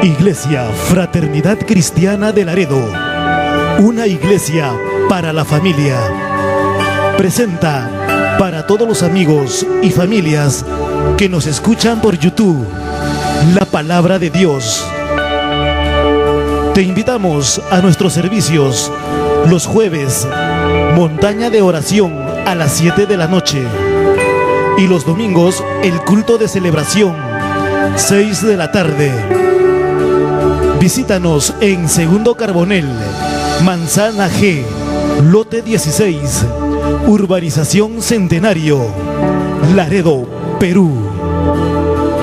Iglesia Fraternidad Cristiana de Laredo, una iglesia para la familia, presenta para todos los amigos y familias que nos escuchan por YouTube, la palabra de Dios. Te invitamos a nuestros servicios los jueves, montaña de oración a las 7 de la noche, y los domingos el culto de celebración, 6 de la tarde. Visítanos en Segundo Carbonel, Manzana G, lote 16, Urbanización Centenario, Laredo, Perú.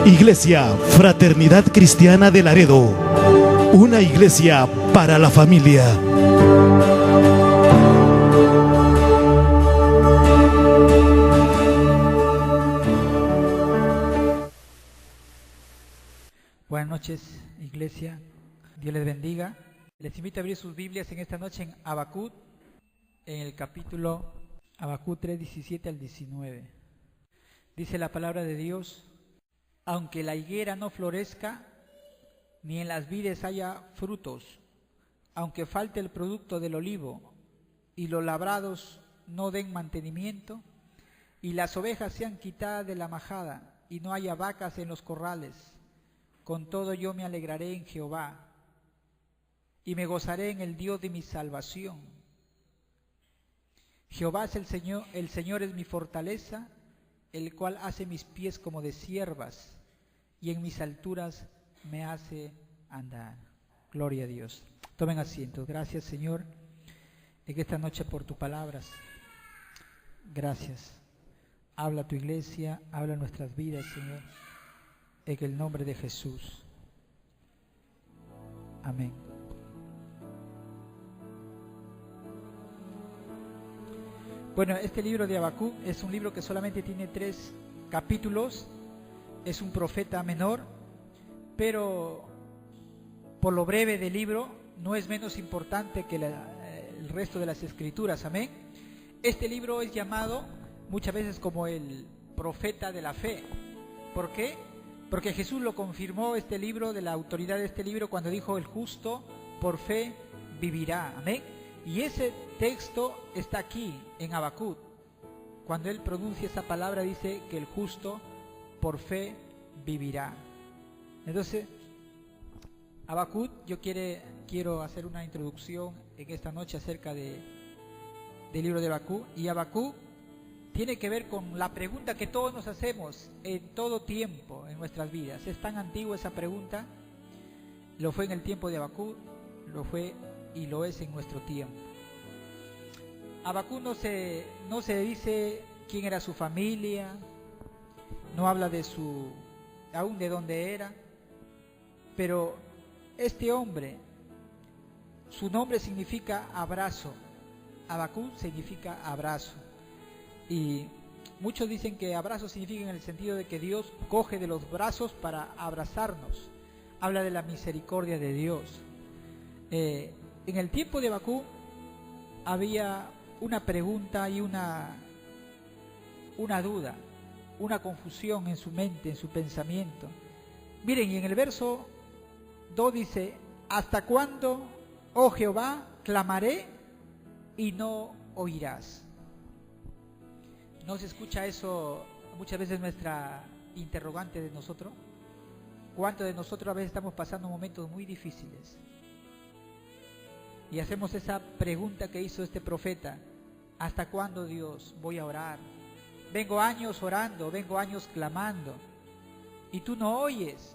Iglesia Fraternidad Cristiana de Laredo, una iglesia para la familia. Buenas noches, iglesia. Dios les bendiga. Les invito a abrir sus Biblias en esta noche en Habacuc, en el capítulo Habacuc 3, 17 al 19. Dice la palabra de Dios: aunque la higuera no florezca, ni en las vides haya frutos, aunque falte el producto del olivo, y los labrados no den mantenimiento, y las ovejas sean quitadas de la majada, y no haya vacas en los corrales, con todo yo me alegraré en Jehová, y me gozaré en el Dios de mi salvación. Jehová es el Señor es mi fortaleza, el cual hace mis pies como de ciervas, y en mis alturas me hace andar. Gloria a Dios. Tomen asiento. Gracias, Señor, en esta noche por tus palabras. Gracias. Habla a tu iglesia, habla a nuestras vidas, Señor, en el nombre de Jesús. Amén. Bueno, este libro de Habacuc es un libro que solamente tiene 3 capítulos. Es un profeta menor, pero por lo breve del libro no es menos importante que el resto de las escrituras. Amén. Este libro es llamado muchas veces como el profeta de la fe. ¿Por qué? Porque Jesús lo confirmó, este libro, de la autoridad de este libro, cuando dijo: el justo por fe vivirá. Amén. Y ese texto está aquí en Habacuc. Cuando él pronuncia esa palabra, dice que el justo por fe vivirá. Entonces, Habacuc, yo quiero hacer una introducción en esta noche acerca del libro de Habacuc. Y Habacuc tiene que ver con la pregunta que todos nos hacemos en todo tiempo en nuestras vidas. Es tan antigua esa pregunta, lo fue en el tiempo de Habacuc, lo fue y lo es en nuestro tiempo. Habacuc no se dice quién era su familia, no habla aún de dónde era, pero este hombre, su nombre significa abrazo. Habacuc significa abrazo. Y muchos dicen que abrazo significa en el sentido de que Dios coge de los brazos para abrazarnos. Habla de la misericordia de Dios. En el tiempo de Habacuc había una pregunta y una duda, una confusión en su mente, en su pensamiento. Miren, y en el verso 2 dice: ¿hasta cuándo, oh Jehová, clamaré y no oirás? ¿No se escucha eso muchas veces nuestra interrogante de nosotros? ¿Cuántos de nosotros a veces estamos pasando momentos muy difíciles? Y hacemos esa pregunta que hizo este profeta: ¿hasta cuándo, Dios, voy a orar? Vengo años orando, vengo años clamando, y tú no oyes.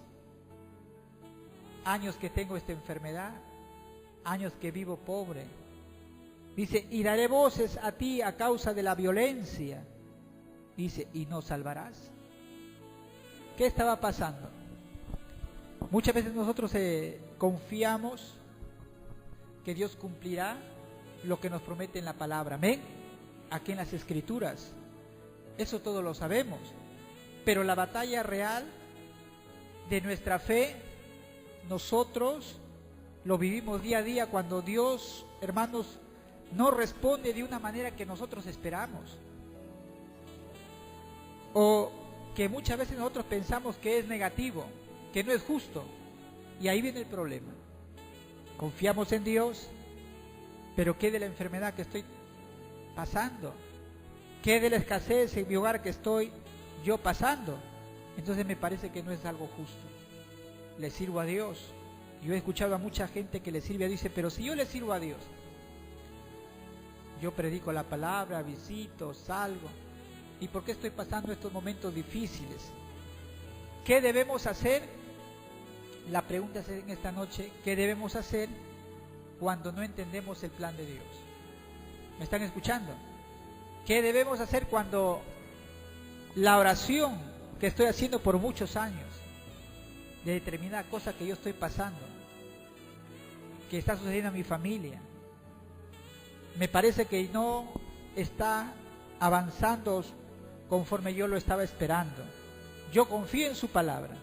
Años que tengo esta enfermedad, años que vivo pobre. Dice: y daré voces a ti a causa de la violencia. Dice: ¿y no salvarás? ¿Qué estaba pasando? Muchas veces nosotros confiamos que Dios cumplirá lo que nos promete en la palabra. Amén. Aquí en las escrituras. Eso todos lo sabemos. Pero la batalla real de nuestra fe, nosotros lo vivimos día a día cuando Dios, hermanos, no responde de una manera que nosotros esperamos. O que muchas veces nosotros pensamos que es negativo, que no es justo. Y ahí viene el problema. Confiamos en Dios, pero ¿qué de la enfermedad que estoy pasando? ¿Qué de la escasez en mi hogar que estoy yo pasando? Entonces me parece que no es algo justo. Le sirvo a Dios. Yo he escuchado a mucha gente que le sirve a Dios, dice, pero si yo le sirvo a Dios, yo predico la palabra, visito, salgo, ¿y por qué estoy pasando estos momentos difíciles? ¿Qué debemos hacer? La pregunta es en esta noche, ¿qué debemos hacer cuando no entendemos el plan de Dios? ¿Me están escuchando? ¿Qué debemos hacer cuando la oración que estoy haciendo por muchos años, de determinada cosa que yo estoy pasando, que está sucediendo a mi familia, me parece que no está avanzando conforme yo lo estaba esperando? Yo confío en su palabra.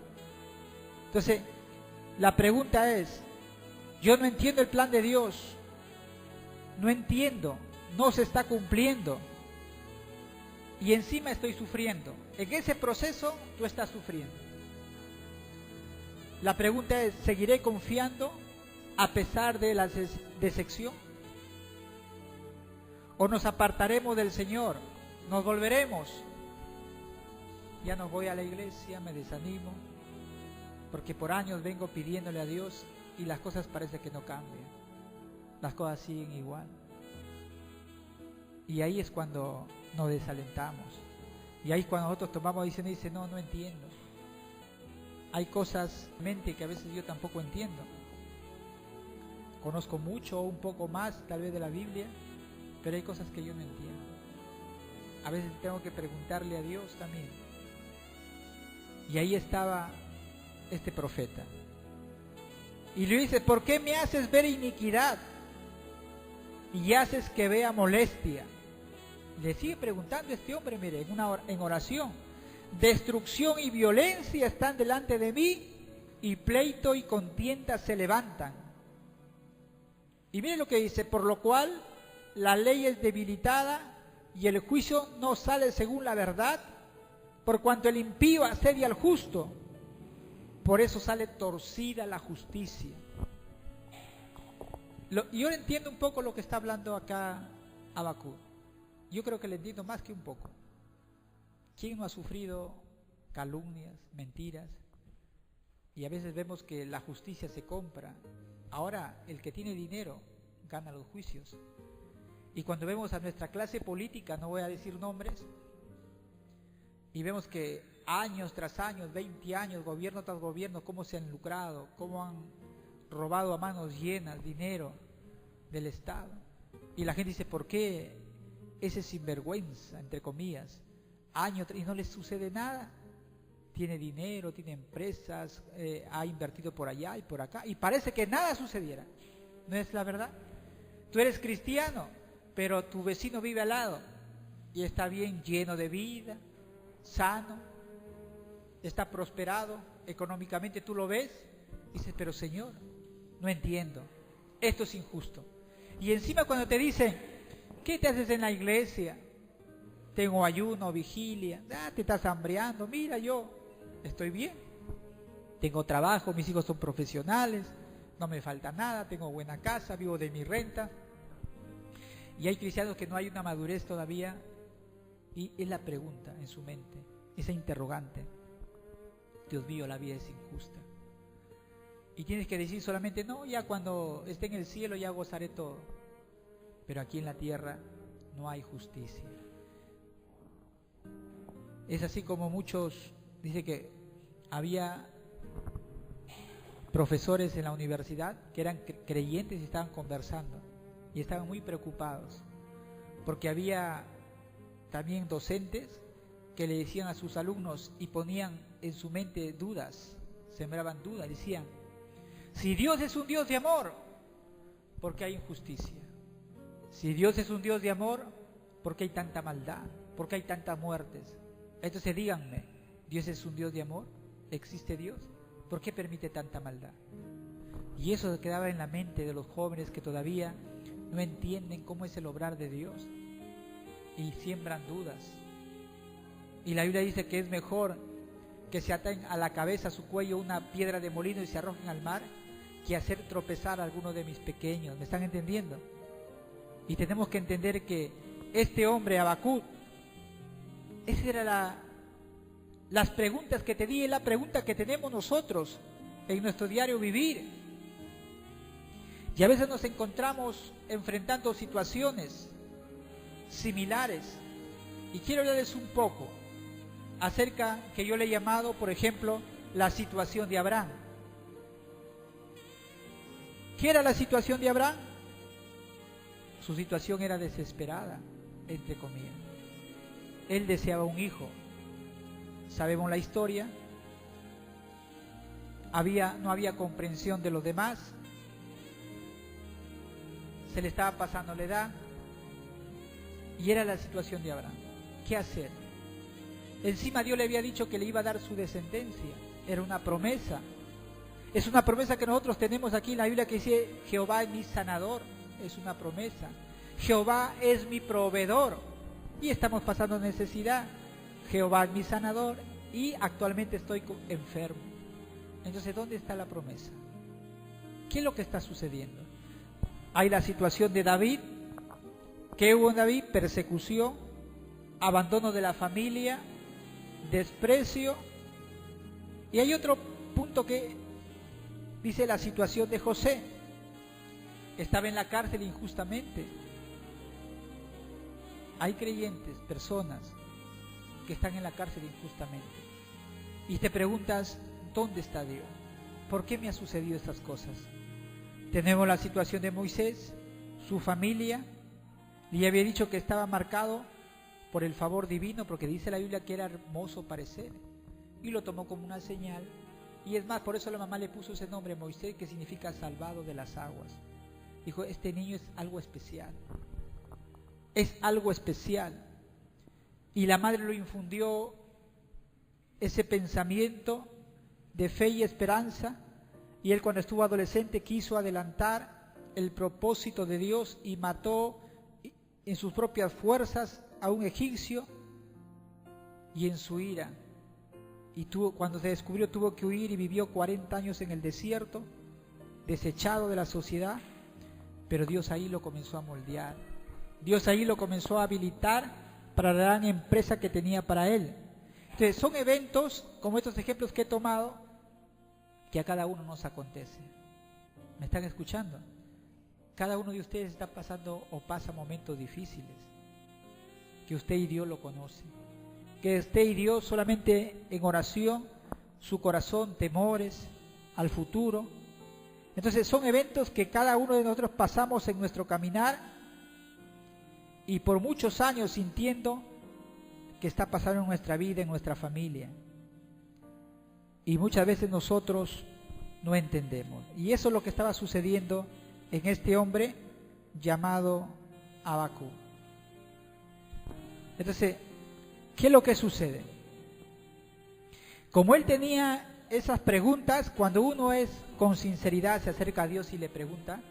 Entonces, la pregunta es, yo no entiendo el plan de Dios, no entiendo, no se está cumpliendo, y encima estoy sufriendo. En ese proceso tú estás sufriendo. La pregunta es, ¿seguiré confiando a pesar de la decepción? ¿O nos apartaremos del Señor? ¿Nos volveremos? Ya no voy a la iglesia, me desanimo, porque por años vengo pidiéndole a Dios y las cosas parece que no cambian. Las cosas siguen igual. Y ahí es cuando nos desalentamos. Y ahí es cuando nosotros tomamos decisiones y dice, no entiendo. Hay cosas en mente que a veces yo tampoco entiendo. Conozco mucho o un poco más tal vez de la Biblia, pero hay cosas que yo no entiendo. A veces tengo que preguntarle a Dios también. Y ahí estaba este profeta. Y le dice, ¿por qué me haces ver iniquidad? Y haces que vea molestia. Le sigue preguntando a este hombre, mire, en oración. Destrucción y violencia están delante de mí, y pleito y contienda se levantan. Y mire lo que dice, por lo cual la ley es debilitada y el juicio no sale según la verdad, por cuanto el impío asedia al justo, por eso sale torcida la justicia. Yo entiendo un poco lo que está hablando acá Habacuc. Yo creo que le entiendo más que un poco. ¿Quién no ha sufrido calumnias, mentiras? Y a veces vemos que la justicia se compra. Ahora el que tiene dinero gana los juicios. Y cuando vemos a nuestra clase política, no voy a decir nombres, y vemos que años tras años, 20 años, gobierno tras gobierno, cómo se han lucrado, cómo han robado a manos llenas dinero del Estado. Y la gente dice, ¿por qué ese sinvergüenza, entre comillas, y no les sucede nada? Tiene dinero, tiene empresas, ha invertido por allá y por acá, y parece que nada sucediera. ¿No es la verdad? Tú eres cristiano, pero tu vecino vive al lado y está bien, lleno de vida, sano, está prosperado económicamente, tú lo ves y dices, pero Señor, no entiendo, esto es injusto. Y encima cuando te dicen, ¿qué te haces en la iglesia? Tengo ayuno, vigilia, te estás hambriando, mira, yo estoy bien, tengo trabajo, mis hijos son profesionales, no me falta nada, tengo buena casa, vivo de mi renta. Y hay cristianos que no hay una madurez todavía, y es la pregunta en su mente, esa interrogante. Dios mío, la vida es injusta. Y tienes que decir solamente, no, ya cuando esté en el cielo ya gozaré todo. Pero aquí en la tierra no hay justicia. Es así como muchos, dice que había profesores en la universidad que eran creyentes y estaban conversando y estaban muy preocupados porque había también docentes que le decían a sus alumnos y ponían en su mente dudas, sembraban dudas, decían, si Dios es un Dios de amor, ¿por qué hay injusticia? Si Dios es un Dios de amor, ¿por qué hay tanta maldad? ¿Por qué hay tantas muertes? Entonces díganme, ¿Dios es un Dios de amor? ¿Existe Dios? ¿Por qué permite tanta maldad? Y eso quedaba en la mente de los jóvenes que todavía no entienden cómo es el obrar de Dios y siembran dudas. Y la Biblia dice que es mejor que se aten a la cabeza, a su cuello, una piedra de molino y se arrojen al mar, que hacer tropezar a alguno de mis pequeños. ¿Me están entendiendo? Y tenemos que entender que este hombre, Habacuc, esas eran las preguntas que te di, es la pregunta que tenemos nosotros en nuestro diario vivir. Y a veces nos encontramos enfrentando situaciones similares. Y quiero hablarles un poco acerca que yo le he llamado, por ejemplo, la situación de Abraham. ¿Qué era la situación de Abraham? Su situación era desesperada, entre comillas. Él deseaba un hijo. Sabemos la historia. No había comprensión de los demás. Se le estaba pasando la edad. Y era la situación de Abraham. ¿Qué hacer? Encima Dios le había dicho que le iba a dar su descendencia. Era una promesa. Es una promesa que nosotros tenemos aquí en la Biblia que dice: Jehová es mi sanador. Es una promesa. Jehová es mi proveedor. Y estamos pasando necesidad. Jehová es mi sanador y actualmente estoy enfermo. Entonces, ¿dónde está la promesa? ¿Qué es lo que está sucediendo? Hay la situación de David. ¿Qué hubo en David? Persecución, abandono de la familia, desprecio. Y hay otro punto que dice la situación de José. Estaba en la cárcel injustamente. Hay creyentes, personas que están en la cárcel injustamente. Y te preguntas, ¿dónde está Dios? ¿Por qué me ha sucedido estas cosas? Tenemos la situación de Moisés, su familia. Y había dicho que estaba marcado por el favor divino, porque dice la Biblia que era hermoso parecer. Y lo tomó como una señal. Y es más, por eso la mamá le puso ese nombre, Moisés, que significa salvado de las aguas. Dijo, este niño es algo especial. Es algo especial. Y la madre lo infundió ese pensamiento de fe y esperanza. Y él, cuando estuvo adolescente, quiso adelantar el propósito de Dios y mató en sus propias fuerzas a un egipcio, y en su ira. Y cuando se descubrió, tuvo que huir y vivió 40 años en el desierto, desechado de la sociedad. Pero Dios ahí lo comenzó a moldear. Dios ahí lo comenzó a habilitar para la gran empresa que tenía para él. Entonces, son eventos como estos ejemplos que he tomado que a cada uno nos acontece. ¿Me están escuchando? Cada uno de ustedes está pasando o pasa momentos difíciles, que usted y Dios lo conocen, que usted y Dios solamente en oración, su corazón, temores al futuro. Entonces son eventos que cada uno de nosotros pasamos en nuestro caminar y por muchos años sintiendo que está pasando en nuestra vida, en nuestra familia. Y muchas veces nosotros no entendemos. Y eso es lo que estaba sucediendo en este hombre llamado Habacuc. Entonces, ¿qué es lo que sucede? Como él tenía esas preguntas, cuando uno es con sinceridad, se acerca a Dios y le pregunta,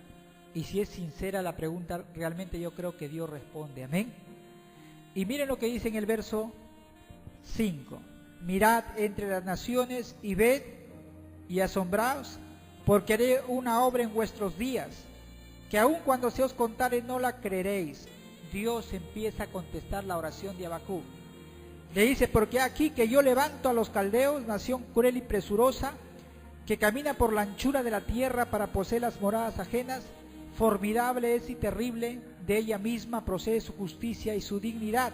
y si es sincera la pregunta, realmente yo creo que Dios responde. Amén. Y miren lo que dice en el verso 5. Mirad entre las naciones y ved y asombraos, porque haré una obra en vuestros días, que aun cuando se os contare no la creeréis. Dios empieza a contestar la oración de Habacuc. Le dice, porque aquí que yo levanto a los caldeos, nación cruel y presurosa, que camina por la anchura de la tierra para poseer las moradas ajenas. Formidable es y terrible, de ella misma procede su justicia y su dignidad.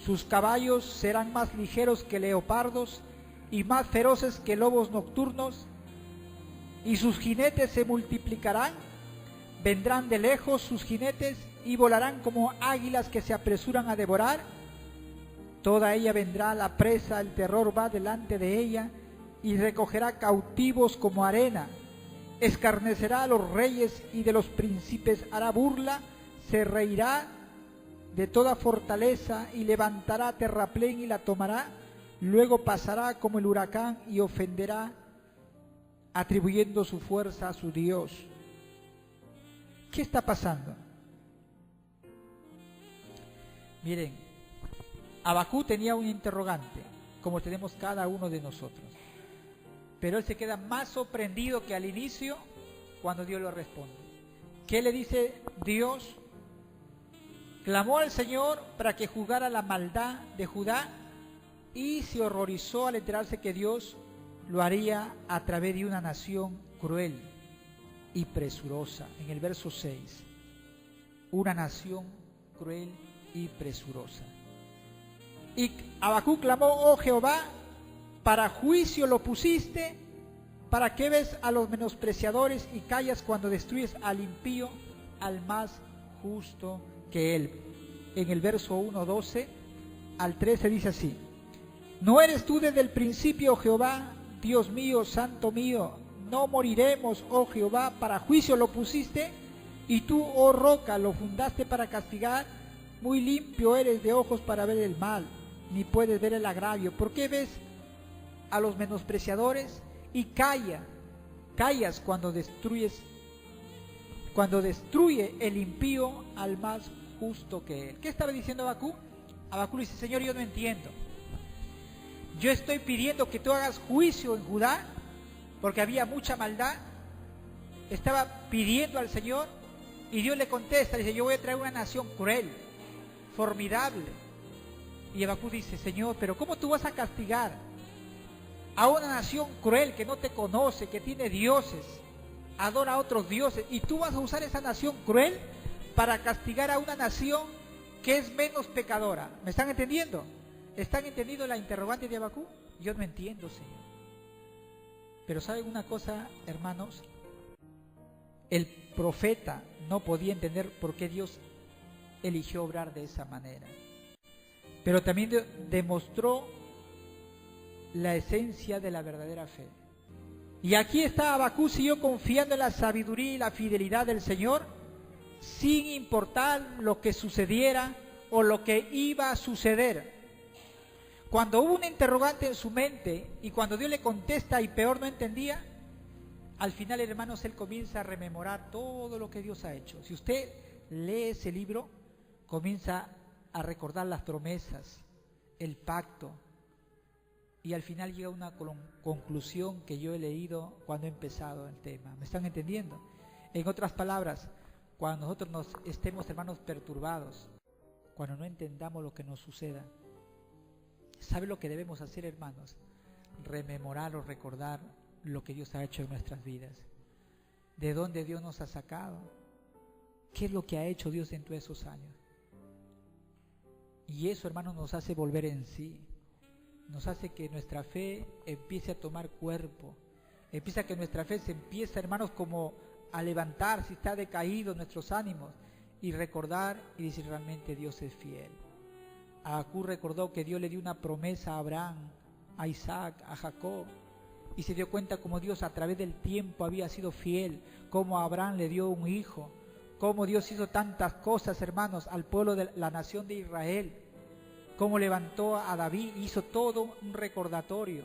Sus caballos serán más ligeros que leopardos y más feroces que lobos nocturnos, y sus jinetes se multiplicarán. Vendrán de lejos sus jinetes y volarán como águilas que se apresuran a devorar. Toda ella vendrá la presa, el terror va delante de ella y recogerá cautivos como arena. Escarnecerá a los reyes y de los príncipes hará burla, se reirá de toda fortaleza y levantará terraplén y la tomará. Luego pasará como el huracán y ofenderá, atribuyendo su fuerza a su Dios. ¿Qué está pasando? Miren, Habacuc tenía un interrogante. como tenemos cada uno de nosotros. Pero él se queda más sorprendido que al inicio cuando Dios lo responde. ¿Qué le dice Dios? Clamó al Señor para que juzgara la maldad de Judá y se horrorizó al enterarse que Dios lo haría a través de una nación cruel y presurosa. En el verso 6, una nación cruel y presurosa. Y Habacuc clamó: oh Jehová, para juicio lo pusiste, ¿para qué ves a los menospreciadores y callas cuando destruyes al impío, al más justo que él? En el verso 1, 12 al 13 dice así: ¿no eres tú desde el principio, oh Jehová, Dios mío, santo mío? No moriremos, oh Jehová, para juicio lo pusiste, y tú, oh roca, lo fundaste para castigar. Muy limpio eres de ojos para ver el mal, ni puedes ver el agravio. ¿Por qué ves a los menospreciadores y callas cuando destruye el impío al más justo que él? ¿Qué estaba diciendo Habacuc? Habacuc dice: Señor, yo no entiendo. Yo estoy pidiendo que tú hagas juicio en Judá porque había mucha maldad. Estaba pidiendo al Señor y Dios le contesta, dice: yo voy a traer una nación cruel, formidable. Y Habacuc dice: Señor, pero ¿cómo tú vas a castigar a una nación cruel que no te conoce, que tiene dioses, adora a otros dioses, y tú vas a usar esa nación cruel para castigar a una nación que es menos pecadora? ¿Me están entendiendo? ¿Están entendiendo la interrogante de Habacuc? Yo no entiendo, Señor. Pero ¿saben una cosa, hermanos? El profeta no podía entender por qué Dios eligió obrar de esa manera. Pero también demostró la esencia de la verdadera fe. Y aquí está: Habacuc siguió confiando en la sabiduría y la fidelidad del Señor, sin importar lo que sucediera o lo que iba a suceder. Cuando hubo un interrogante en su mente y cuando Dios le contesta y peor no entendía, al final, hermanos, él comienza a rememorar todo lo que Dios ha hecho. Si usted lee ese libro, comienza a recordar las promesas, el pacto, y al final llega a una conclusión que yo he leído cuando he empezado el tema. ¿Me están entendiendo? En otras palabras, cuando nosotros nos estemos, hermanos, perturbados, cuando no entendamos lo que nos suceda, ¿sabe lo que debemos hacer, hermanos? Rememorar o recordar lo que Dios ha hecho en nuestras vidas, de dónde Dios nos ha sacado, qué es lo que ha hecho Dios en todos esos años. Y eso, hermanos, nos hace volver en sí, nos hace que nuestra fe empiece a tomar cuerpo, empieza que nuestra fe se empiece, hermanos, como a levantar si está decaído nuestros ánimos, y recordar y decir: realmente Dios es fiel. Habacuc recordó que Dios le dio una promesa a Abraham, a Isaac, a Jacob, y se dio cuenta cómo Dios a través del tiempo había sido fiel, cómo a Abraham le dio un hijo, cómo Dios hizo tantas cosas, hermanos, al pueblo de la nación de Israel, cómo levantó a David, hizo todo un recordatorio,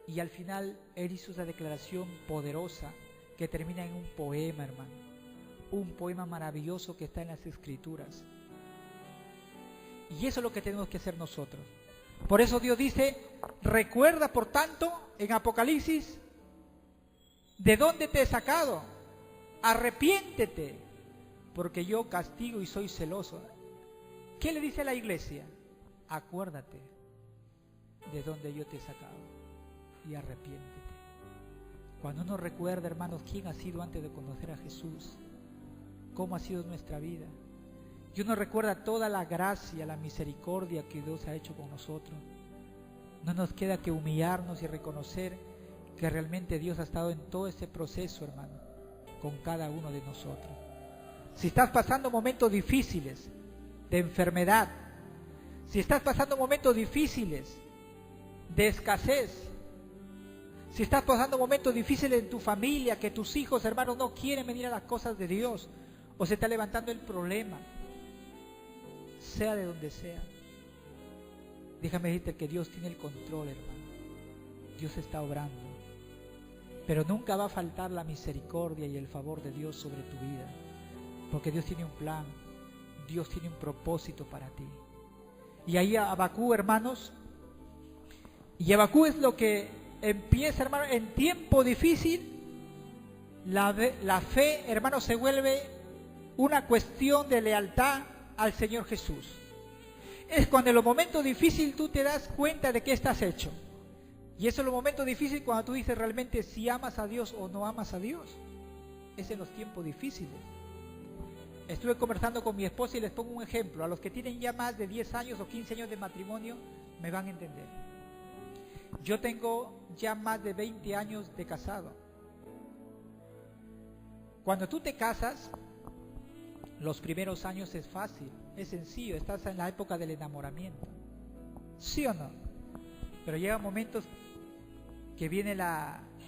y al final él hizo esa declaración poderosa que termina en un poema, hermano, un poema maravilloso que está en las Escrituras. Y eso es lo que tenemos que hacer nosotros. Por eso Dios dice: recuerda, por tanto, en Apocalipsis, ¿de dónde te he sacado? Arrepiéntete, porque yo castigo y soy celoso. ¿Qué le dice a la iglesia? Acuérdate de dónde yo te he sacado y arrepiéntete. Cuando uno recuerda, hermanos, quién ha sido antes de conocer a Jesús, cómo ha sido nuestra vida, y uno recuerda toda la gracia, la misericordia que Dios ha hecho con nosotros, no nos queda que humillarnos y reconocer que realmente Dios ha estado en todo este proceso, hermano, con cada uno de nosotros. Si estás pasando momentos difíciles de enfermedad, si estás pasando momentos difíciles de escasez, si estás pasando momentos difíciles en tu familia, que tus hijos, hermanos, no quieren venir a las cosas de Dios, o se está levantando el problema, sea de donde sea, déjame decirte que Dios tiene el control, hermano. Dios está obrando, pero nunca va a faltar la misericordia y el favor de Dios sobre tu vida, porque Dios tiene un plan, Dios tiene un propósito para ti. Y ahí Habacuc, hermanos, Y Habacuc es lo que empieza, hermano, en tiempo difícil, la fe, hermano, se vuelve una cuestión de lealtad al Señor Jesús. Es cuando en los momentos difíciles tú te das cuenta de qué estás hecho. Y eso es los momentos difíciles cuando tú dices realmente si amas a Dios o no amas a Dios. Es en los tiempos difíciles. Estuve conversando con mi esposa y les pongo un ejemplo. A los que tienen ya más de 10 años o 15 años de matrimonio me van a entender. Yo tengo ya más de 20 años de casado. Cuando tú te casas, los primeros años es fácil, es sencillo, estás en la época del enamoramiento. ¿Sí o no? Pero llegan momentos que viene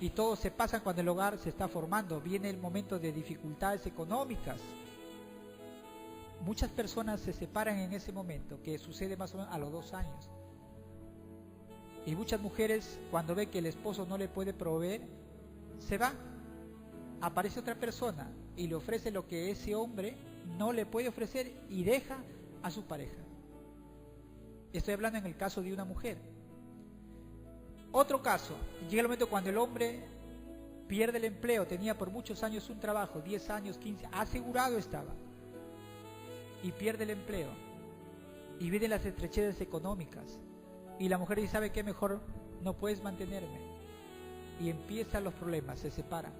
y todo se pasa cuando el hogar se está formando. Viene el momento de dificultades económicas. Muchas personas se separan en ese momento, que sucede más o menos a los 2 años. Y muchas mujeres, cuando ve que el esposo no le puede proveer, se va. Aparece otra persona y le ofrece lo que ese hombre no le puede ofrecer y deja a su pareja. Estoy hablando en el caso de una mujer. Otro caso, llega el momento cuando el hombre pierde el empleo, tenía por muchos años un trabajo, 10 años, 15, asegurado estaba, y pierde el empleo, y vienen las estrecheces económicas, y la mujer dice, ¿sabe qué? Mejor no puedes mantenerme, y empiezan los problemas, se separan,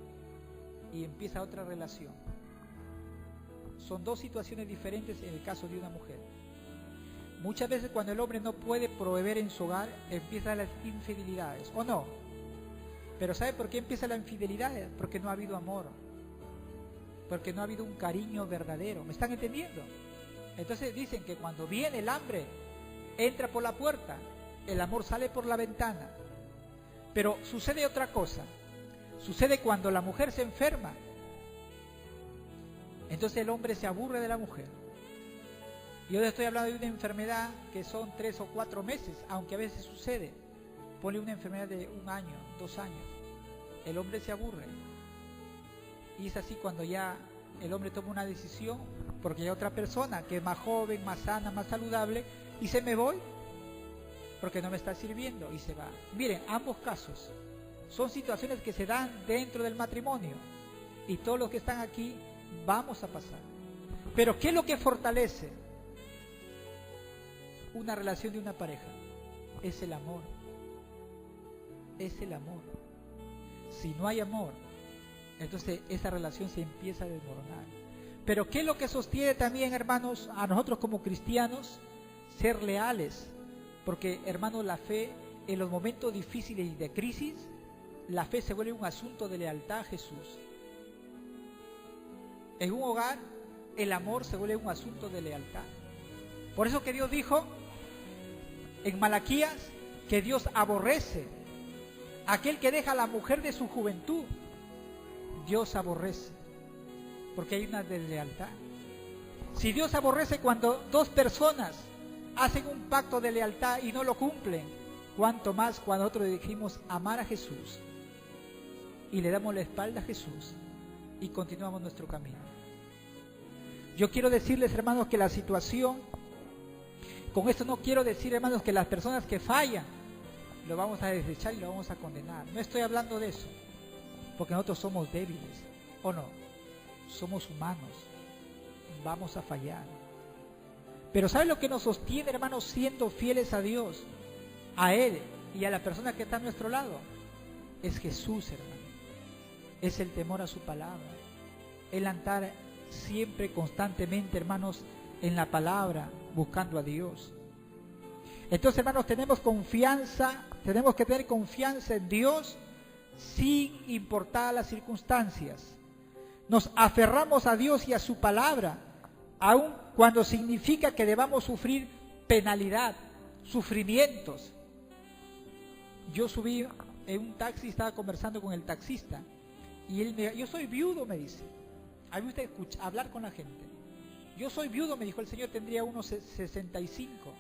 y empieza otra relación. Son 2 situaciones diferentes en el caso de una mujer. Muchas veces cuando el hombre no puede proveer en su hogar, empiezan las infidelidades, ¿o no? Pero ¿sabe por qué empieza la infidelidad? Porque no ha habido amor, porque no ha habido un cariño verdadero. ¿Me están entendiendo? Entonces dicen que cuando viene el hambre, entra por la puerta, el amor sale por la ventana. Pero sucede otra cosa. Sucede cuando la mujer se enferma. Entonces el hombre se aburre de la mujer. Yo estoy hablando de una enfermedad que son 3 o 4 meses, aunque a veces sucede. Ponle una enfermedad de 1 año, 2 años. El hombre se aburre. Y es así cuando ya el hombre toma una decisión, porque hay otra persona que es más joven, más sana, más saludable, y dice, me voy, porque no me está sirviendo, y se va. Miren, ambos casos son situaciones que se dan dentro del matrimonio, y todos los que están aquí vamos a pasar. Pero ¿qué es lo que fortalece una relación de una pareja? Es el amor. Es el amor. Si no hay amor, entonces esa relación se empieza a desmoronar. Pero ¿qué es lo que sostiene también, hermanos, a nosotros como cristianos? Ser leales. Porque, hermanos, la fe en los momentos difíciles y de crisis, la fe se vuelve un asunto de lealtad a Jesús. En un hogar, el amor se vuelve un asunto de lealtad. Por eso que Dios dijo en Malaquías que Dios aborrece a aquel que deja a la mujer de su juventud. Dios aborrece, porque hay una deslealtad. Si Dios aborrece cuando 2 personas hacen un pacto de lealtad y no lo cumplen, cuánto más cuando nosotros dijimos amar a Jesús y le damos la espalda a Jesús y continuamos nuestro camino. Yo quiero decirles, hermanos, que la situación, con esto no quiero decir, hermanos, que las personas que fallan lo vamos a desechar y lo vamos a condenar. No estoy hablando de eso, porque nosotros somos débiles, ¿o no? Somos humanos, vamos a fallar. Pero ¿sabe lo que nos sostiene, hermanos, siendo fieles a Dios, a Él y a la persona que está a nuestro lado? Es Jesús, hermano. Es el temor a su palabra. El andar siempre, constantemente, hermanos, en la palabra, buscando a Dios. Entonces, hermanos, tenemos que tener confianza en Dios sin importar las circunstancias. Nos aferramos a Dios y a su palabra, aun cuando significa que debamos sufrir penalidad, sufrimientos. Yo subí en un taxi, estaba conversando con el taxista, y él me dijo, yo soy viudo, me dice. A mí me gusta hablar con la gente. Yo soy viudo, me dijo el señor, tendría unos 65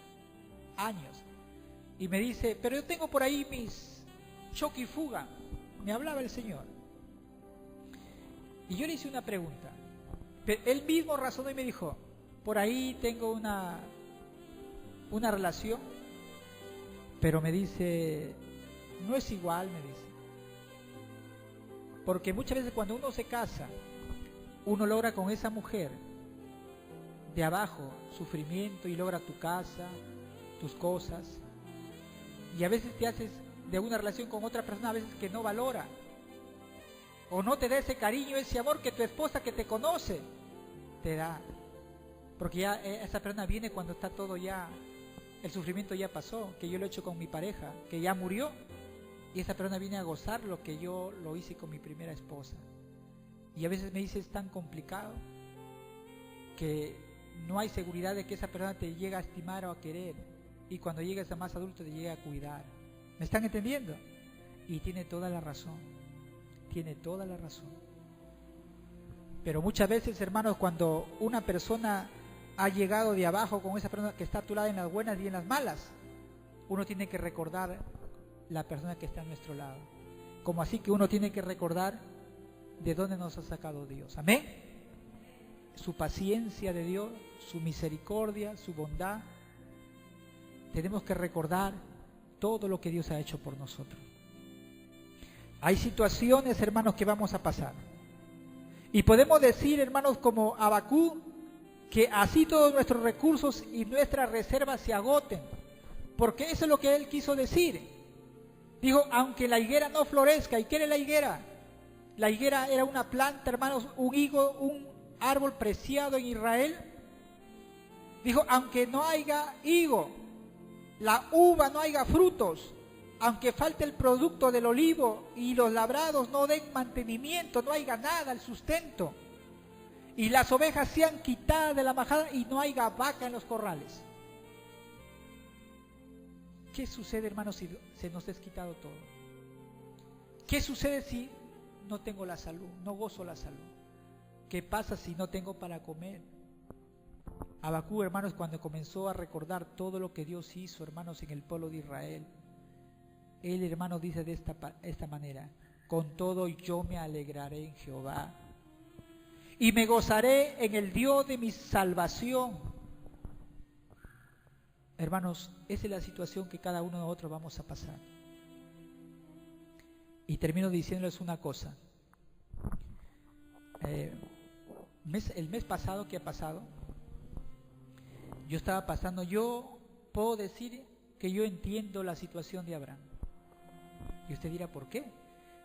años. Y me dice, pero yo tengo por ahí mis choque y fuga. Me hablaba el señor. Y yo le hice una pregunta. Pero él mismo razonó y me dijo, por ahí tengo una relación Pero me dice, no es igual, me dice. Porque muchas veces cuando uno se casa, uno logra con esa mujer de abajo sufrimiento y logra tu casa, tus cosas. Y a veces te haces de una relación con otra persona, a veces que no valora. O no te da ese cariño, ese amor que tu esposa que te conoce te da. Porque ya esa persona viene cuando está todo ya, el sufrimiento ya pasó, que yo lo he hecho con mi pareja, que ya murió. Y esa persona viene a gozar lo que yo lo hice con mi primera esposa. Y a veces me dice, es tan complicado que no hay seguridad de que esa persona te llegue a estimar o a querer. Y cuando llegues a más adulto te llegue a cuidar. ¿Me están entendiendo? Y tiene toda la razón. Tiene toda la razón. Pero muchas veces, hermanos, cuando una persona ha llegado de abajo con esa persona que está a tu lado en las buenas y en las malas, uno tiene que recordar la persona que está a nuestro lado. Como así que uno tiene que recordar de dónde nos ha sacado Dios. Amén. Su paciencia de Dios, su misericordia, su bondad. Tenemos que recordar todo lo que Dios ha hecho por nosotros. Hay situaciones, hermanos, que vamos a pasar. Y podemos decir, hermanos, como Habacuc, que así todos nuestros recursos y nuestras reservas se agoten. Porque eso es lo que él quiso decir. Dijo, aunque la higuera no florezca. ¿Y qué era la higuera? La higuera era una planta, hermanos, un higo, un árbol preciado en Israel. Dijo, aunque no haya higo, la uva no haya frutos, aunque falte el producto del olivo y los labrados no den mantenimiento, no haya nada, el sustento, y las ovejas sean quitadas de la majada y no haya vaca en los corrales. ¿Qué sucede, hermanos, si se nos es quitado todo? ¿Qué sucede si no tengo la salud, no gozo la salud? ¿Qué pasa si no tengo para comer? Habacuc, hermanos, cuando comenzó a recordar todo lo que Dios hizo, hermanos, en el pueblo de Israel, él, hermanos, dice de esta manera: con todo yo me alegraré en Jehová y me gozaré en el Dios de mi salvación. Hermanos, esa es la situación que cada uno de nosotros vamos a pasar. Y termino diciéndoles una cosa. El mes pasado que ha pasado, yo estaba pasando, yo puedo decir que yo entiendo la situación de Abraham. Y usted dirá, ¿por qué?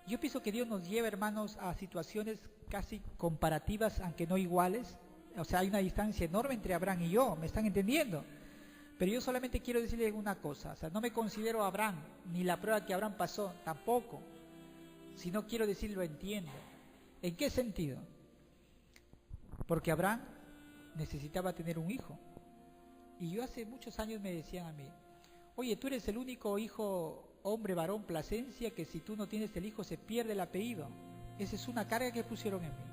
Yo pienso que Dios nos lleva, hermanos, a situaciones casi comparativas, aunque no iguales. O sea, hay una distancia enorme entre Abraham y yo, ¿me están entendiendo? Pero yo solamente quiero decirle una cosa, o sea, no me considero Abraham, ni la prueba que Abraham pasó, tampoco. Sino quiero decir, lo entiendo. ¿En qué sentido? Porque Abraham necesitaba tener un hijo. Y yo hace muchos años me decían a mí, oye, tú eres el único hijo, hombre, varón, Plasencia, que si tú no tienes el hijo se pierde el apellido. Esa es una carga que pusieron en mí.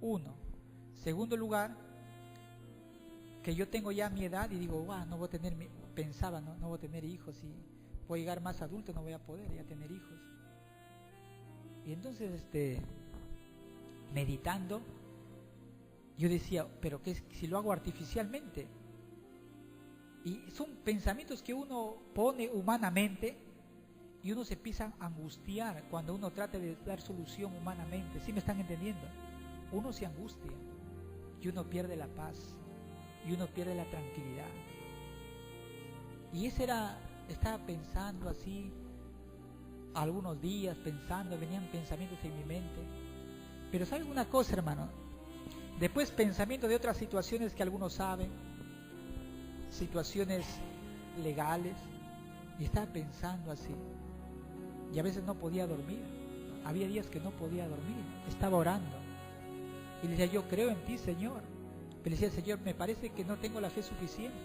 Uno. Segundo lugar, que yo tengo ya mi edad y digo, no voy a tener, pensaba, no voy a tener hijos, y voy a llegar más adulto, no voy a poder ya tener hijos. Y entonces, meditando, yo decía, pero ¿qué si lo hago artificialmente? Y son pensamientos que uno pone humanamente y uno se empieza a angustiar cuando uno trata de dar solución humanamente. ¿Sí me están entendiendo? Uno se angustia y uno pierde la paz y uno pierde la tranquilidad. Y estaba pensando así algunos días, venían pensamientos en mi mente. Pero ¿saben una cosa, hermano? Después pensamientos de otras situaciones que algunos saben, situaciones legales, y estaba pensando así, y a veces no podía dormir. Había días que no podía dormir, estaba orando y le decía, yo creo en ti, Señor, pero le decía, Señor, me parece que no tengo la fe suficiente.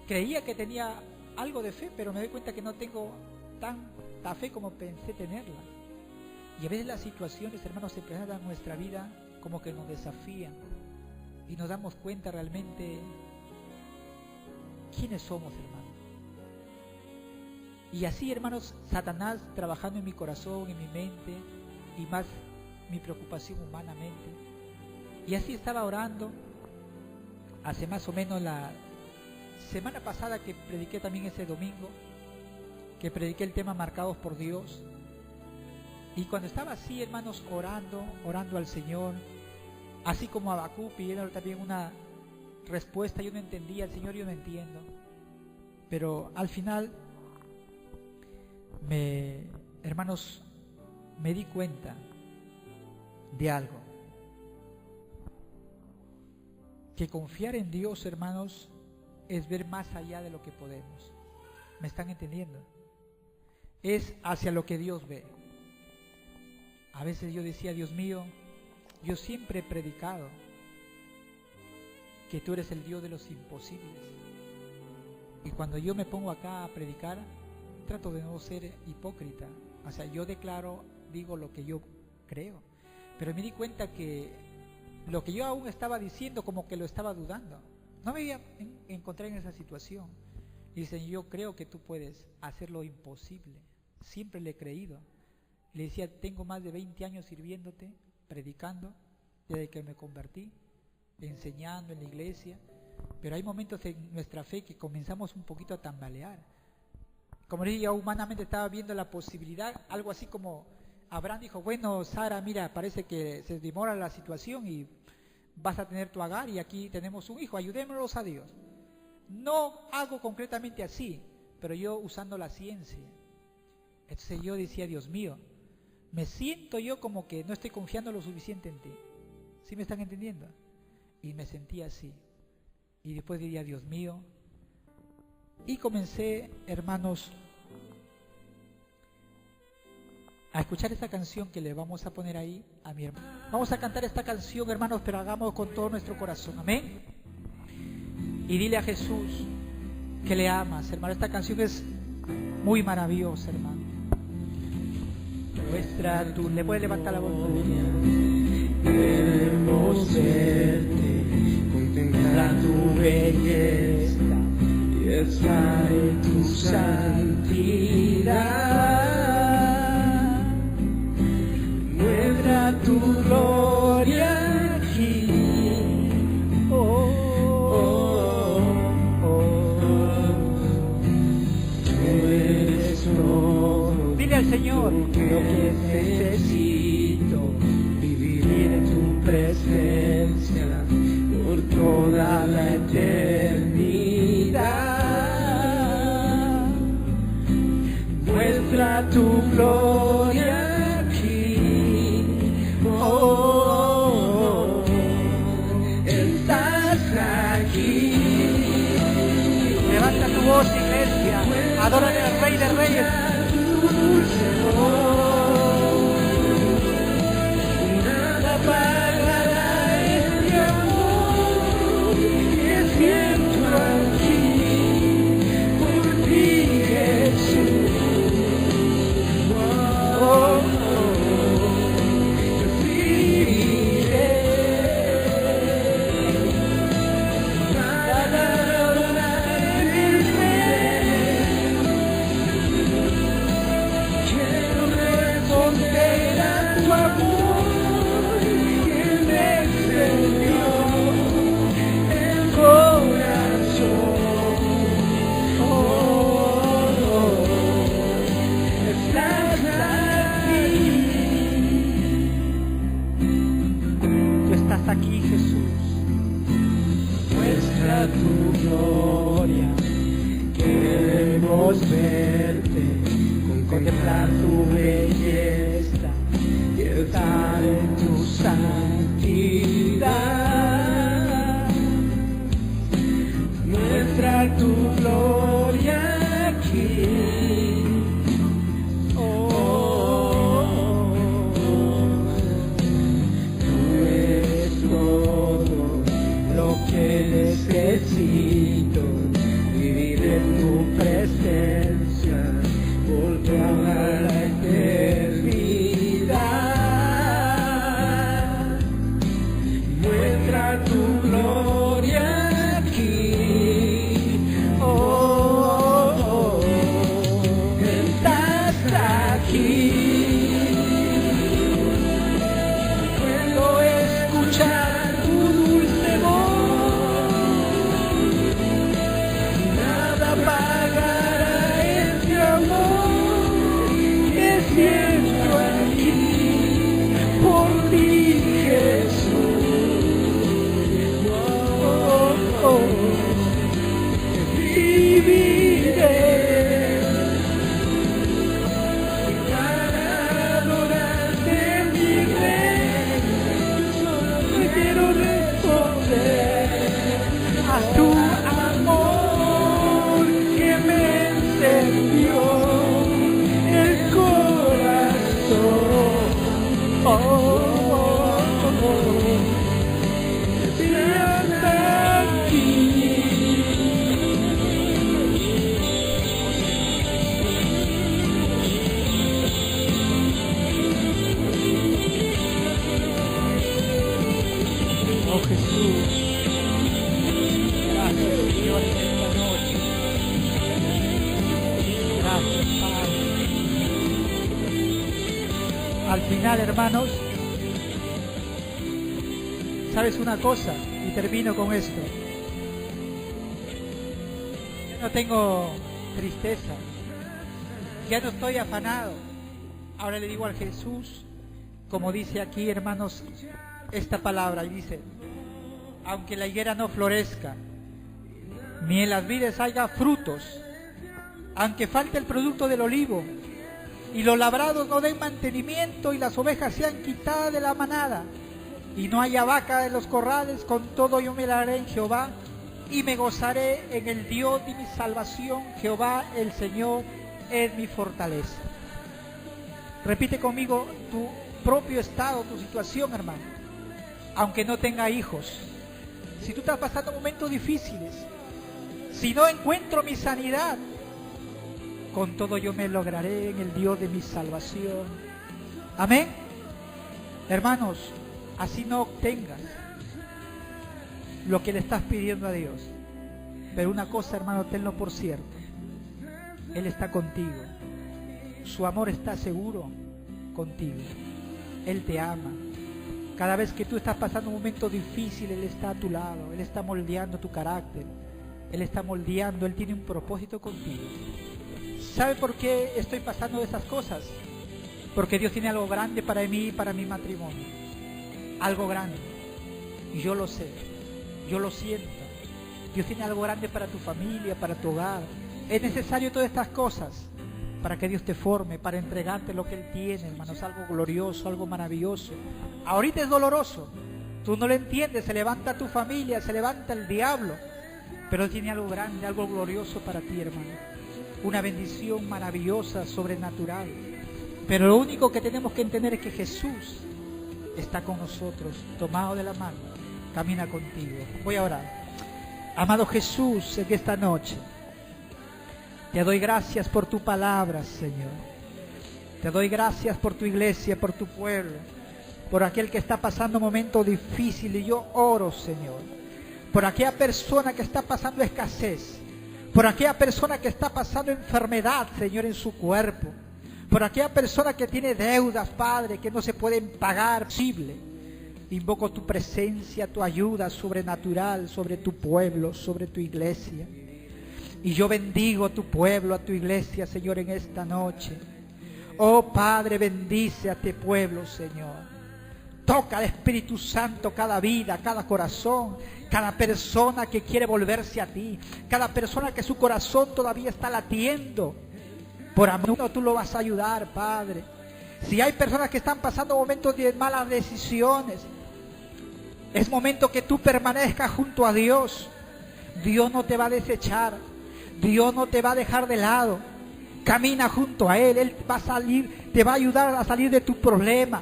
Creía que tenía algo de fe, pero me doy cuenta que no tengo tanta fe como pensé tenerla. Y a veces las situaciones, hermanos, se presentan en nuestra vida como que nos desafían y nos damos cuenta realmente quiénes somos, hermanos. Y así, hermanos, Satanás trabajando en mi corazón, en mi mente, y más mi preocupación humanamente. Y así estaba orando hace más o menos la semana pasada que prediqué también ese domingo, que prediqué el tema marcados por Dios, y cuando estaba así, hermanos, orando al Señor, así como Habacuc pidiendo también una respuesta, yo no entendía, el Señor, yo no entiendo, pero al final, hermanos, me di cuenta de algo, que confiar en Dios, hermanos, es ver más allá de lo que podemos. ¿Me están entendiendo? Es hacia lo que Dios ve. A veces yo decía, Dios mío, yo siempre he predicado que tú eres el Dios de los imposibles. Y cuando yo me pongo acá a predicar, trato de no ser hipócrita. O sea, yo digo lo que yo creo. Pero me di cuenta que lo que yo aún estaba diciendo, como que lo estaba dudando. No me iba a encontrar en esa situación. Y dicen, yo creo que tú puedes hacer lo imposible. Siempre le he creído. Le decía, tengo más de 20 años sirviéndote, predicando, desde que me convertí, enseñando en la iglesia. Pero hay momentos en nuestra fe que comenzamos un poquito a tambalear. Como les dije, yo humanamente estaba viendo la posibilidad, algo así como Abraham dijo, bueno, Sara, mira, parece que se demora la situación y vas a tener tu Agar y aquí tenemos un hijo, ayudémonos a Dios. No hago concretamente así, pero yo usando la ciencia. Entonces yo decía, Dios mío, me siento yo como que no estoy confiando lo suficiente en ti. ¿Sí me están entendiendo? Y me sentía así. Y después diría, Dios mío. Y comencé, hermanos, a escuchar esta canción que le vamos a poner ahí a mi hermano. Vamos a cantar esta canción, hermanos, pero hagamos con todo nuestro corazón. Amén. Y dile a Jesús que le amas, hermano. Esta canción es muy maravillosa, hermano. Le puedes levantar la voz. Queremos verte, contemplar tu belleza y estar en tu santidad. Muestra tu gloria aquí. Oh, oh, oh. Tú eres todo. Dile al Señor lo que necesito, vivir en tu presencia por toda la eternidad. Muestra tu gloria aquí. Oh, estás aquí. Levanta tu voz, iglesia. Adórale al Rey de Reyes. Nada pagará este amor que siento aquí por ti, Jesús. Oh, corazón. Está aquí. Oh Jesús, gracias Señor en esta noche. Gracias Padre. Al final, hermanos, ¿sabes una cosa? Y termino con esto. Ya no tengo tristeza, ya no estoy afanado. Ahora le digo al Jesús, como dice aquí, hermanos, esta palabra, y dice: aunque la higuera no florezca, ni en las vides haya frutos, aunque falte el producto del olivo, y los labrados no den mantenimiento, y las ovejas sean quitadas de la manada, y no haya vaca en los corrales, con todo yo me alegraré en Jehová, y me gozaré en el Dios de mi salvación. Jehová el Señor es mi fortaleza. Repite conmigo tu propio estado, tu situación, hermano. Aunque no tenga hijos, si tú estás pasando momentos difíciles, si no encuentro mi sanidad, con todo yo me lograré en el Dios de mi salvación. Amén. Hermanos, así no obtengas lo que le estás pidiendo a Dios, pero una cosa, hermano, tenlo por cierto: Él está contigo, su amor está seguro contigo, Él te ama. Cada vez que tú estás pasando un momento difícil, Él está a tu lado, Él está moldeando tu carácter, Él está moldeando, Él tiene un propósito contigo. ¿Sabe por qué estoy pasando esas cosas? Porque Dios tiene algo grande para mí y para mi matrimonio. Algo grande. Y yo lo sé, yo lo siento. Dios tiene algo grande para tu familia, para tu hogar. Es necesario todas estas cosas para que Dios te forme, para entregarte lo que Él tiene, hermanos, algo glorioso, algo maravilloso. Ahorita es doloroso, tú no lo entiendes, se levanta tu familia, se levanta el diablo, pero Él tiene algo grande, algo glorioso para ti, hermano. Una bendición maravillosa, sobrenatural. Pero lo único que tenemos que entender es que Jesús está con nosotros, tomado de la mano, camina contigo. Voy a orar. Amado Jesús, en esta noche te doy gracias por tu palabra, Señor. Te doy gracias por tu iglesia, por tu pueblo, por aquel que está pasando momentos difíciles. Y yo oro, Señor, por aquella persona que está pasando escasez, por aquella persona que está pasando enfermedad, Señor, en su cuerpo, por aquella persona que tiene deudas, Padre, que no se pueden pagar posible. Invoco tu presencia, tu ayuda sobrenatural sobre tu pueblo, sobre tu iglesia. Y yo bendigo a tu pueblo, a tu iglesia, Señor, en esta noche. Oh Padre, bendice a este pueblo, Señor. Toca al Espíritu Santo cada vida, cada corazón, cada persona que quiere volverse a ti, cada persona que su corazón todavía está latiendo. Por amor, tú lo vas a ayudar, Padre. Si hay personas que están pasando momentos de malas decisiones, es momento que tú permanezcas junto a Dios. Dios no te va a desechar, Dios no te va a dejar de lado. Camina junto a Él, Él va a salir, te va a ayudar a salir de tu problema.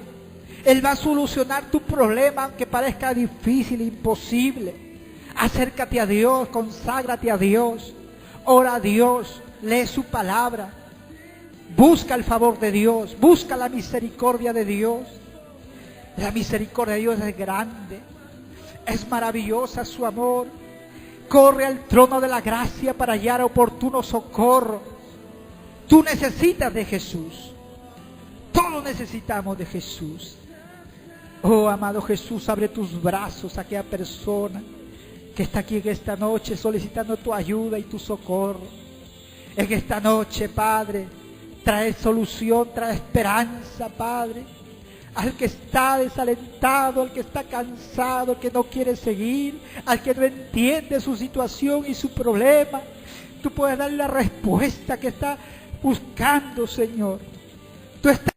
Él va a solucionar tu problema, aunque parezca difícil, imposible. Acércate a Dios, conságrate a Dios, ora a Dios, lee su palabra, busca el favor de Dios, busca la misericordia de Dios. La misericordia de Dios es grande, es maravillosa su amor. Corre al trono de la gracia para hallar oportuno socorro. Tú necesitas de Jesús, todos necesitamos de Jesús. Oh, amado Jesús, abre tus brazos a aquella persona que está aquí en esta noche solicitando tu ayuda y tu socorro. En esta noche, Padre, trae solución, trae esperanza, Padre. Al que está desalentado, al que está cansado, al que no quiere seguir, al que no entiende su situación y su problema, tú puedes darle la respuesta que está buscando, Señor. Tú estás